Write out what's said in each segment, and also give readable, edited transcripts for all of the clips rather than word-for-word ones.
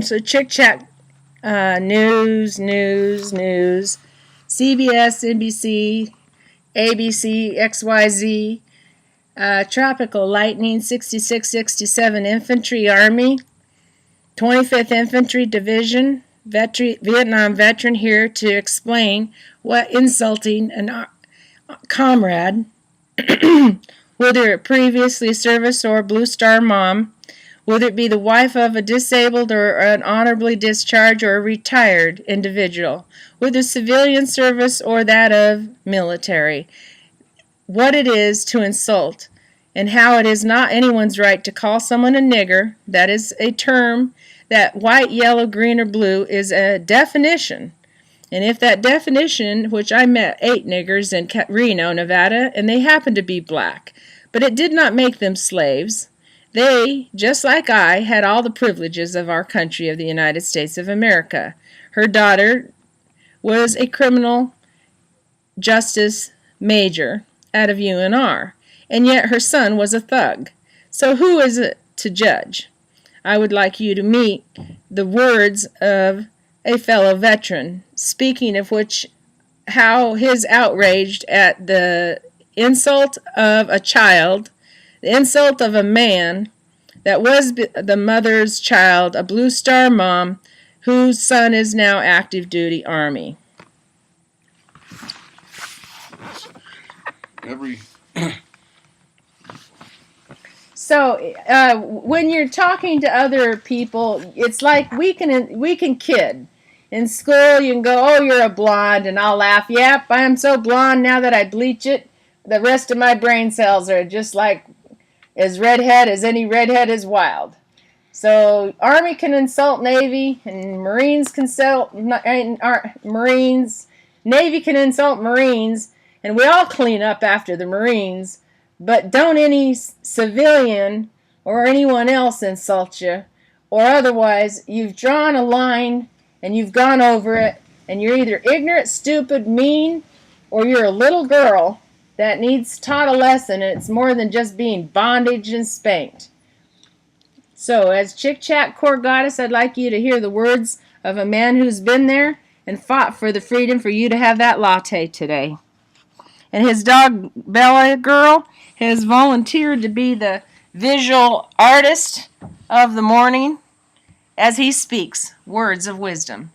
So Chick Chat news. CBS, NBC, ABC, XYZ, Tropical Lightning, 6667 Infantry Army, 25th Infantry Division, Vietnam veteran here to explain what insulting a comrade, whether it previously service or Blue Star mom, whether it be the wife of a disabled or an honorably discharged or a retired individual, whether civilian service or that of military, what it is to insult, and how it is not anyone's right to call someone a nigger. That is a term that white, yellow, green, or blue is a definition. And if that definition, which I met 8 niggers in Reno, Nevada, and they happened to be black, but it did not make them slaves. They, just like I, had all the privileges of our country of the United States of America. Her daughter was a criminal justice major out of UNR, and yet her son was a thug. So who is it to judge? I would like you to meet the words of a fellow veteran, speaking of which, how his outraged at the insult of a child, the insult of a man that was the mother's child, a Blue Star mom, whose son is now active duty Army. So when you're talking to other people, it's like we can kid. In school, you can go, "Oh, you're a blonde," and I'll laugh. "Yep, I'm so blonde now that I bleach it. The rest of my brain cells are just like as redhead as any redhead is wild." So Army can insult Navy, and Marines can insult Marines. Navy can insult Marines, and we all clean up after the Marines. But don't any civilian or anyone else insult you, or otherwise you've drawn a line and you've gone over it, and you're either ignorant, stupid, mean, or you're a little girl that needs taught a lesson, and it's more than just being bondaged and spanked. So as Chick Chat Court Goddess, I'd like you to hear the words of a man who's been there and fought for the freedom for you to have that latte today. And his dog, Bella Girl, has volunteered to be the visual artist of the morning as he speaks words of wisdom.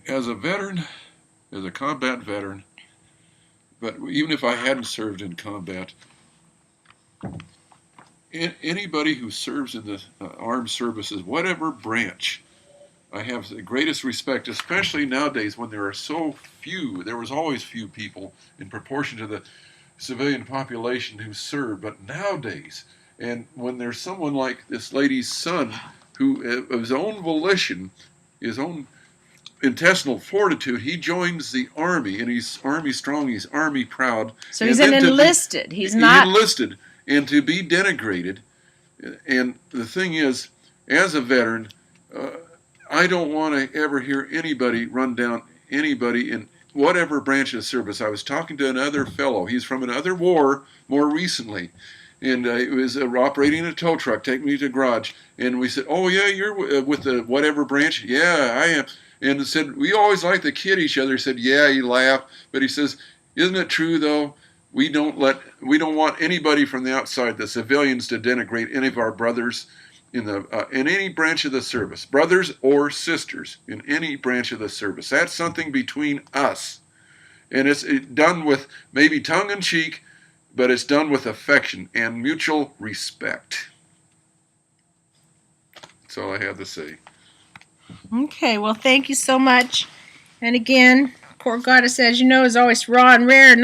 As a veteran, as a combat veteran, but even if I hadn't served in combat, anybody who serves in the armed services, whatever branch, I have the greatest respect, especially nowadays when there are so few. There was always few people in proportion to the civilian population who serve, but nowadays, and when there's someone like this lady's son who, of his own volition, his own intestinal fortitude, he joins the Army, and he's Army strong, he's Army proud. So he's an enlisted. He's not enlisted, and to be denigrated. And the thing is, as a veteran, I don't want to ever hear anybody run down anybody in whatever branch of service. I was talking to another fellow. He's from another war more recently. And he was operating a tow truck, taking me to the garage. And we said, "Oh, yeah, you're with the whatever branch?" "Yeah, I am." And he said, "We always like to kid each other." He said, "Yeah," he laughed. But he says, "Isn't it true, though? We don't want anybody from the outside, the civilians, to denigrate any of our brothers in any branch of the service, brothers or sisters in any branch of the service. That's something between us, and it's done with maybe tongue in cheek, but it's done with affection and mutual respect." That's all I have to say. Okay, well, thank you so much. And again, Court Goddess, as you know, is always raw and rare.